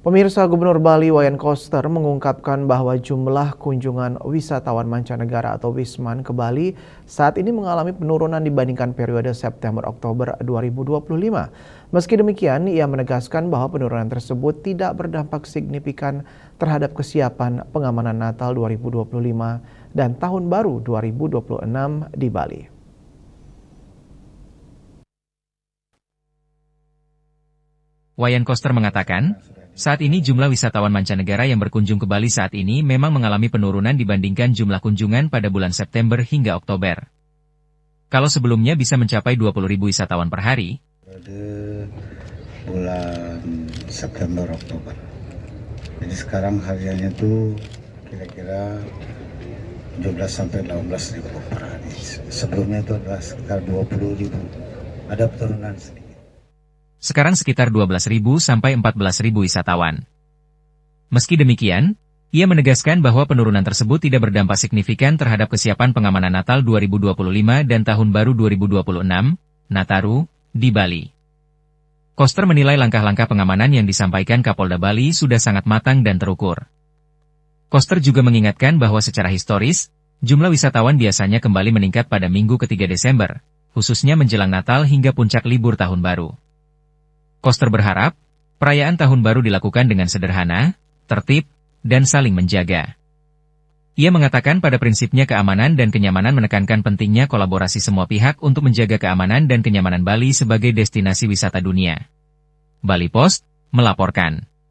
Pemirsa, Gubernur Bali Wayan Koster mengungkapkan bahwa jumlah kunjungan wisatawan mancanegara atau Wisman ke Bali saat ini mengalami penurunan dibandingkan periode September-Oktober 2025. Meski demikian, ia menegaskan bahwa penurunan tersebut tidak berdampak signifikan terhadap kesiapan pengamanan Natal 2025 dan Tahun Baru 2026 di Bali. Wayan Koster mengatakan, saat ini jumlah wisatawan mancanegara yang berkunjung ke Bali saat ini memang mengalami penurunan dibandingkan jumlah kunjungan pada bulan September hingga Oktober. Kalau sebelumnya bisa mencapai 20.000 wisatawan per hari, pada bulan September Oktober. Jadi sekarang hariannya tuh kira-kira 17 sampai 18.000 per hari. Sebelumnya itu adalah sekitar 20.000. Ada penurunan sedikit. sekarang sekitar 12.000 sampai 14.000 wisatawan. Meski demikian, ia menegaskan bahwa penurunan tersebut tidak berdampak signifikan terhadap kesiapan pengamanan Natal 2025 dan Tahun Baru 2026, Nataru, di Bali. Koster menilai langkah-langkah pengamanan yang disampaikan Kapolda Bali sudah sangat matang dan terukur. Koster juga mengingatkan bahwa secara historis, jumlah wisatawan biasanya kembali meningkat pada minggu ketiga Desember, khususnya menjelang Natal hingga puncak libur Tahun Baru. Koster berharap, perayaan Tahun Baru dilakukan dengan sederhana, tertib, dan saling menjaga. Ia mengatakan pada prinsipnya keamanan dan kenyamanan menekankan pentingnya kolaborasi semua pihak untuk menjaga keamanan dan kenyamanan Bali sebagai destinasi wisata dunia. Bali Post melaporkan.